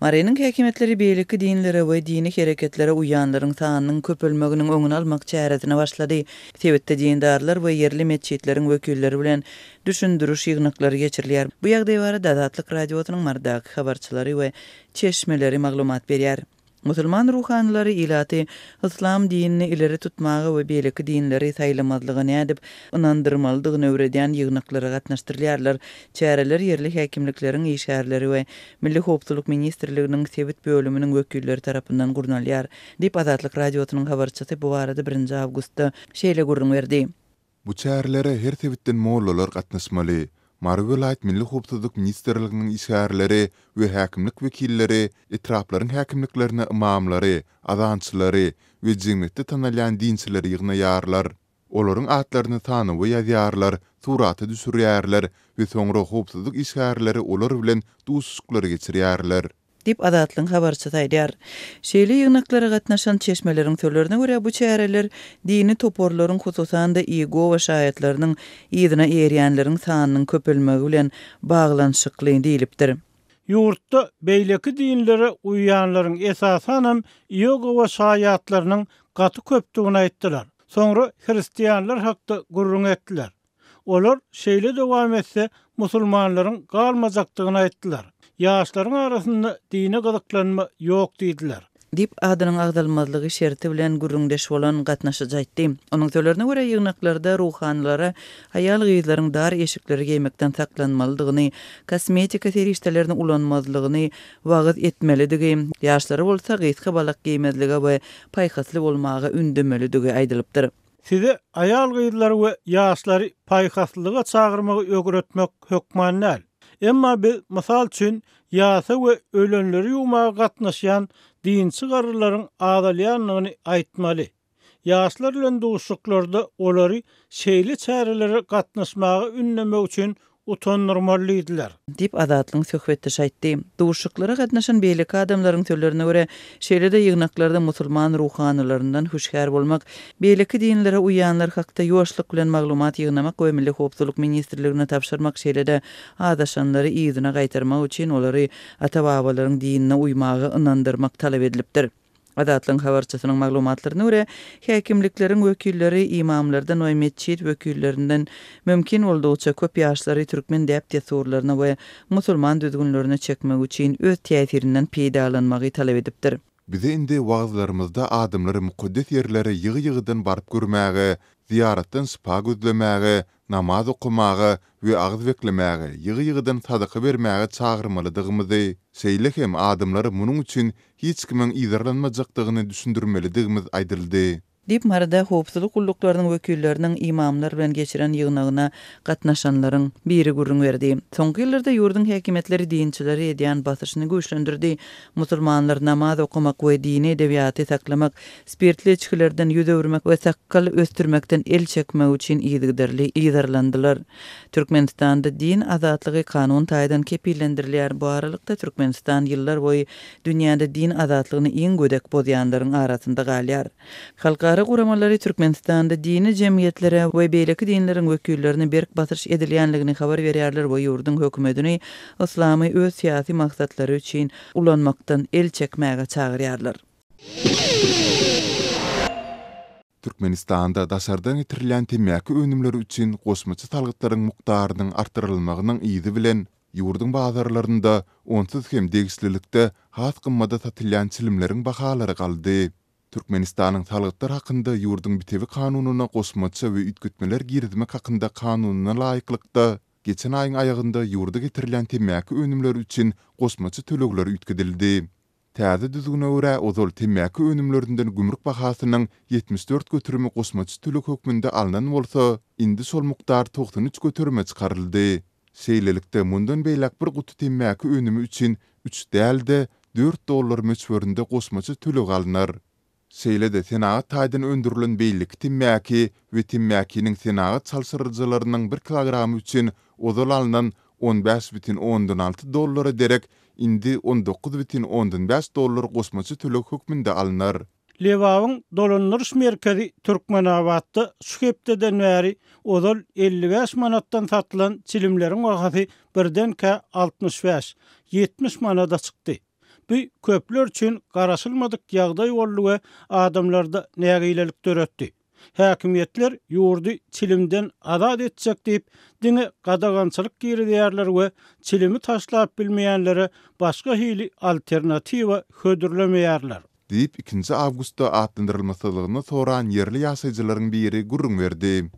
Maryanyň häkimetleri beýleki dinlere we dini hereketlere uýanlaryň sanynyň köpelmeginiň öňüni almak çäresine başlady. Tebetde dindarlar we yerli meçhitleriň wekilleri bilen düşündürüş ýygnaklary geçirilýär. Bu ýagdaý barada Azatlyk radiosynyň mardaky habarçylary we çeşmeleri maglumat berýär. Musulman ruhanlary ilaty İslam dinini ileri tutmagy we beýleki dinleri saýlamazlygy nädip inandyrmalydygyny öwredýän ýygnaklara gatnaşdyrylýarlar. Çäreler yerli häkimlikleriň işgärleri we Milli Howpsuzlyk Ministrliginiň Tebet bölüminiň wekilleri tarapyndan gurnalýar. Dip Azatlyk radiosynyň habarçysy bu barada 1 awgustda şeýle gurrun berdi. Bu çärelere her Tebetden mollalar gatnaşmaly. Marwelaýat Milli Howpsuzlyk Ministrliginiň işgärleri we häkimlik wekilleri etraplaryň häkimliklerine imamlary, azançylary we jemgyýetde tanalýan dinçileri ýygnaýarlar. Olaryň atlaryny tanyp we ýazýarlar, suraty düşürýärler we soňra howpsuzlyk işgärleri olar bilen duşuklary geçirýärler. Dip Azatlyň habarçysy aýdýar. Şeýle ýygnaklara gatnaşan çeşmeleriň söýlerine görä bu çäreler dini toporlaryň hususanda ego we şaýatlarynyň ýygyna erýänleriň sanynyň köpelmegi bilen baglanşykly diýilipdir. Ýurtda beýleki dinlere uýanlaryň esasanam ego we şaýatlarynyň gaty köpdigini aýtdylar. Soňra hristiýanlar hakda gurrun etdiler. Olar şeýle dowam etse musulmanlaryň galmajakdygyny aýtdylar. Ýaşlaryň arasynda dine gyzyklanma ýok diýdiler. Dip adynyň agdalmazlygy şerti bilen gurrundeş bolan gatnaşyjy aýtdy. Onuň söýlerine görä ýygnaklarda ruhanlara haýal gyzlaryň dar eşikleri giýmekden saklanmalydygyny, kosmetika serişdelerini ulanmazlygyny wagyz etmelidigi, ýaşlary bolsa gyzga balak giýmezligi we paýhasly bolmagy ündümelidigi aýdylypdyr. Size haýal gyzlary we ýaşlary paýhaslyga çagyrmagy öwretmek hökman näl. Emma biz mysal üçin ýasa we ölenleri ýumaga gatnaşýan dinçi garrylaryň adalýanlygyny aýtmaly. Ýaşlar bilen duşuklarda olary şeýle çärelere gatnaşmagy ünlemek üçin utandyrmalydylar. Dip Azatlyň söhbetde şaýtdy. Duşuklara gatnaşan beýleki adamlaryň söýlerine görä şeýle-de ýygnaklarda musulman ruhanylaryndan huşgär bolmak, beýleki dinlere uýanlar hakda ýoşlyk bilen maglumat ýygnamak we Milli Howpsuzlyk Ministrligine tapşyrmak şeýle-de adaşanlary ýygyna gaýtarmak üçin olary ata-babalaryň dinine uýmagy inandyrmak talap edilipdir. Azatlyň habarçysynyň maglumatlaryna görä, häkimlikleriň wekilleri imamlardan we meçhit wekillerinden mümkin boldugyça köp ýaşlary türkmen däp tesurlaryna we musulman düzgünlerine çekmek üçin öz täsirinden peýdalanmagy talap edipdir. Bize indi wagzlarymyzda adamlary mukaddes ýerlere ýygy-ýygydan baryp görmäge, ziyaratdan spa gözlemäge, namaz okumagy we agz beklemäge, ýygy-ýygydan sadaka bermäge çagyrmalydygymyzy, şeýle hem adamlary munuň üçin hiç kimin ýyzarlanmajakdygyny düşündirmelidigimiz aýdyldy. Dip marada howpsuzlyk gulluklarının wekilleriniň imamlar bilen geçiren ýygnagyna gatnaşanlaryň biri gurrun berdi. Soňky ýyllarda ýurdun häkimetleri dinçileri edýän basyşyny güýçlendirdi. Musulmanlar namaz okumak we dini edebiýaty saklamak, spirtli içkilerden ýüz öwürmek we sakkal östürmekden el çekmek üçin ýygyderli ýyzarlandylar. Türkmenistanda din azatlygy kanun taýdan kepillendirilýär. Bu aralykda Türkmenistan ýyllar boýy dünýäde din azatlygyny iň gödek bozýanlaryň arasynda galýar. Halkara guramalary Türkmenistanda dini jemgyýetlere we beýleki dinleriň wekillerini berk basyş edilýänligini habar berýärler we ýurdun hökümetini islamy öz syýasy maksatlary üçin ulanmakdan el çekmäge çagyrýarlar. Türkmenistanda daşardan itirilýän temäki önümleri üçin gosmaçy talgytlaryň mukdarynyň artyrylmagynyň ýygy bilen ýurdun bazarlarynda onsuz hem degislilikde has gymmada satylýan çilimleriň bahalary galdy. Türkmenistanyň talgytlar hakynda ýurdun bitewi kanunyna gosmaçy we üýtgetmeler girizmek hakynda kanunyna laýyklykda geçen aýyň aýagynda ýurda getirilen temäki önümleri üçin gosmaçy tölegler üýtgedildi. Täze düzgüne görä ozal temäki önümlerinden gümrük bahasynyň 74 götürme gosmaçy töleg hökmünde alynan bolsa, indi şol mukdar 93 götürme çykaryldy. Şeýlelikde mundan beýlek bir gutu temäki önümi üçin 3 dälde $4 möçberinde gosmaçy töleg alynar. Şeýle-de senagat taýdan öndürilen beýleki temäki we temäkiniň senagat çalsyrjylarynyň 1 kilogramy üçin ozal alynan $15,6 derek indi $19,5 gosmaçy töleg hökmünde alynar. Lewawyň dolanlyş merkezi Türkmenabadda şu hepdeden bäri ozal 55 manatdan satylan çilimleriň wagty birden 65-70 manada çykdy. Bu köpler üçin garaşylmadyk ýagdaý boldy adamlarda nägilelik döretdi. Häkimetler ýurdy çilimden azat etjek diýip diňe gadagançylyk girýärler we çilimi taşlap bilmeýänlere başga hili alternatiwa hödürlemeýärler. Deyip 2 Awgustda atlandyrylmasylygyny soran yerli ýaşaýjylaryň biri gurrun berdi.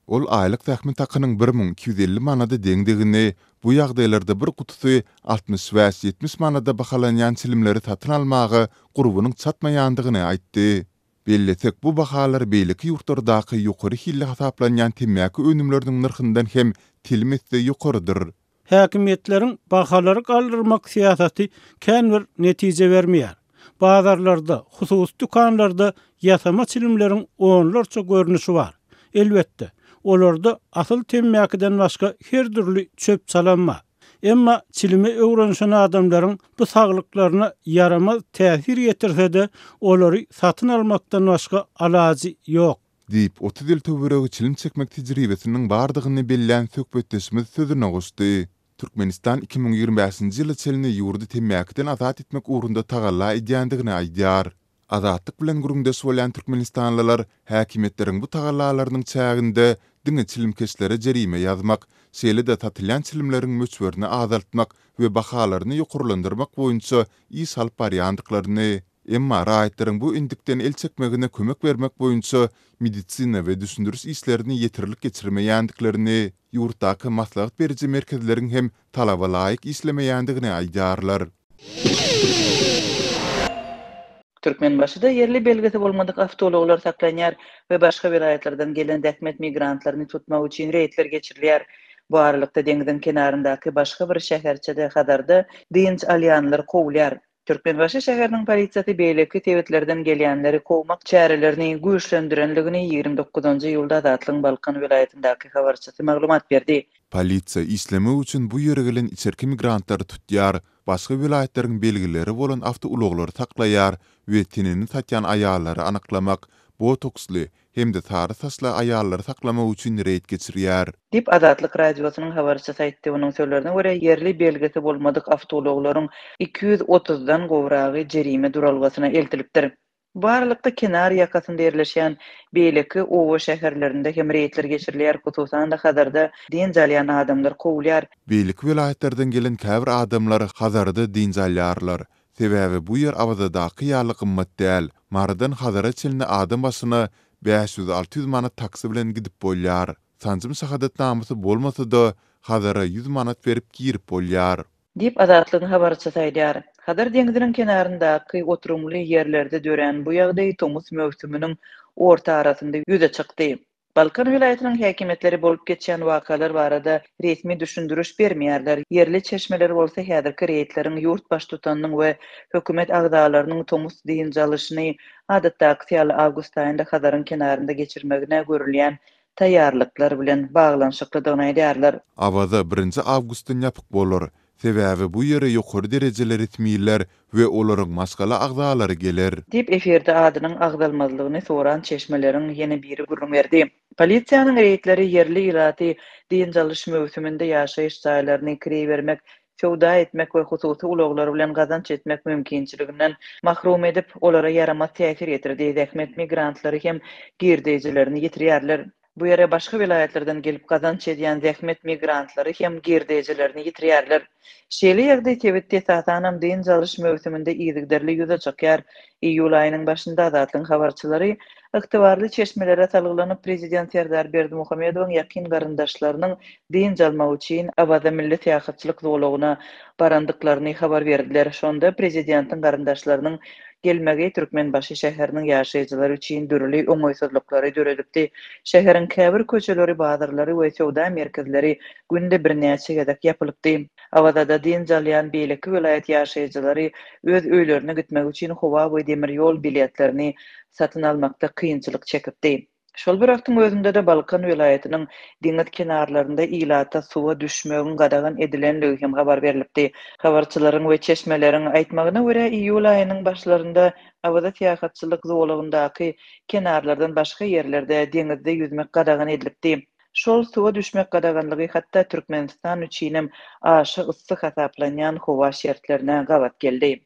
Ol aylyk tähmin takynyň 1250 manada deňdigini, bu ýagdaýlarda bir kutusy 60-70 manada bahalanýan çilimleri satyn almagy gurbunyň çatmaýandygyny aýtdy. Belletek bu bahalar beýleki ýurtlardaky ýokary hille hasaplanýan temmäki önümleriniň narhyndan hem tilmetse ýokarydyr. Häkimetleriň bahalary galdyrmak siýasaty känwer netije bermeýär. Bazarlarda, husus dükanlarda ýasama çilimleriň onlarça görnüşi bar. Elbetde, olarda asyl temmäkiden başga her türlü çöp çalanma. Emma çilimi öwrenşen adamlaryň bu saglyklaryna yaramaz täsir ýetirse-de olary satyn almakdan başga alajy ýok. Deyip 30 ýyl töweregi çilim çekmek tejribesiniň bardygyny bilýän söhbetdeşimiz sözüne goşdy. Türkmenistan 2025-nji ýyly çelini ýurdy temmäkden azat etmek ugrunda tagalla edýändigini aýdýar. Azatlyk bilen gurundaş bolan türkmenistanlylar häkimetleriň bu tagallalarynyň çäginde diňe çilimkeşlere jerime ýazmak, şeýle-de satylýan çilimleriň möçberini azaltmak we bahalaryny ýokurlandyrmak boýunça iş alyp barýandyklaryny, emma raýatlaryň bu indikden el çekmegine kömek bermek boýunça medisina we düşündürüş işlerini ýetirlik geçirmeýändiklaryny, ýurtdaky maslahat beriji merkezleriň hem talaba laýyk işlemeýändigini aýdýarlar. Türkmenbaşyda yerli belgesi bolmadyk awtologlar saklanýar we başga vilayetlerden gelen däkmet migrantlaryny tutmak üçin reýtler geçirilýär. Bu aralykda deňiziň kenaryndaky başga bir şäherçede Hadarda dynç alýanlar kowulýar. Türkmenbaşy şäheriniň polisiýasy beýleki tebetlerden gelýänleri kowmak çärelerini güýçlendirenligini 29-njy ýylda Azatlyň Balkan vilayetindaky habarçysy maglumat berdi. Polisiýa işleme üçin bu ýere gelen içerki migrantlary tutýar, başga vilayetleriň belgileri bolan awtouloglary saklaýar we tinini satýan aýallary anyklamak, botoksly hemde tary saçly aýallary saklamak üçin reýt geçirýär. Dip Azatlyk radiosynyň habarçysy aýtdy. Onuň sözlerine görä yerli belgesi bolmadyk awtologlaryň 230-dan gowragy jerime duralgasyna eltilipdir. Bu aralykda kenar ýakasynda ýerleşýän beýleki owa şäherlerinde hem reýtler geçirilýär, hususan da Hadarda dynç alýan adamlar kowulýar. Beýleki vilayetlerden gelen käbir adamlar Hadarda dynç alýarlar. Sebäbi bu ýer awzadaky ýaly gymmat däl. Maradan Hadara çeline adam başyna 500-600 manat taksy bilen gidip bolýar. Sanjym şahadatnamysy bolmasa-da Hadara 100 manat berip girip bolýar. Dip Azatlyň habarçysy aýdýar. Hadar deňiziniň kenaryndaky oturumly ýerlerde dören bu ýagdaý tomus mövsüminiň orta arasynda ýüze çykdy. Balkan vilayetiniň häkimetleri bolup geçýän wakalar barada resmi düşündürüş bermeýärler. Yerli çeşmeler bolsa häzirki reýtleriň ýurt baş tutanynyň we hökümet agdalarynyň tomus dynç alyşyny adatdaky ýaly awgust aýynda Hadaryň kenarynda geçirmegine görülýän taýýarlyklar bilen baglanşyklydygyny aýdýarlar. Awada 1-nji awgustdan ýapyk bolar. Sebäbi bu ýere ýokary derejeler etmeýärler we olaryň maskala agdalary geler. Dip eferde adynyň agdalmazlygyny soran çeşmeleriň ýene biri gurrun berdi. Polisiýanyň reýtleri yerli ýylaty dynç alyş mövsüminde ýaşaýyş saýlaryny kirä bermek, söwda etmek we hususy ulaglar bilen gazanç etmek mümkinçiliginden mahrum edip olara yaramaz täsir ýetirdi. Däkmet migrantlary hem girdejilerini ýetirýärler. Bu ýere başga vilayetlerden gelip gazanç edýän däkmet migrantlary hem girdejilerini ýetirýärler. Şeýle ýerde tebetde satanam dynç alyş mövsüminde ýyzygderli ýüze çykýar. Iýul aýynyň başynda Azatlyň habarçylary yktybarly çeşmelere salgylanyp prezident Serdar Berdimuhamedowyň ýakyn garyndaşlarynyň dynç almak üçin Awada milli tähatçylyk zowlagyna barandyklaryny habar berdiler. Şonda prezidentiň garyndaşlarynyň gelmegi Türkmenbaşy şäheriniň ýaşaýjylary üçin dürli oňoýsuzlyklary döredipdi. Şäheriň käbir köçeleri, bazarlary we sowda merkezleri günde birnäçe gezek ýapylypdy. Awada da dynç alýan beýleki vilayet ýaşaýjylary öz öýlerine gitmek üçin howa we demir ýol biletlerini satyn almakda kynçylyk çekipdi. Şol bir wagtyň özünde de Balkan vilayetiniň deňiz kenarlarynda ýylata suwa düşmegiň gadagan edilenligi hem habar berilipdi. Habarçylaryň we çeşmeleriň aýtmagyna görä iýul aýynyň başlarynda Awada tähatçylyk zowlagyndaky kenarlardan başga ýerlerde deňizde ýüzmek gadagan edilipdi. Şol suwa düşmek gadaganlygy hatda Türkmenistan üçin hem aşy yssyk hasaplanýan howa şertlerine gawat geldi.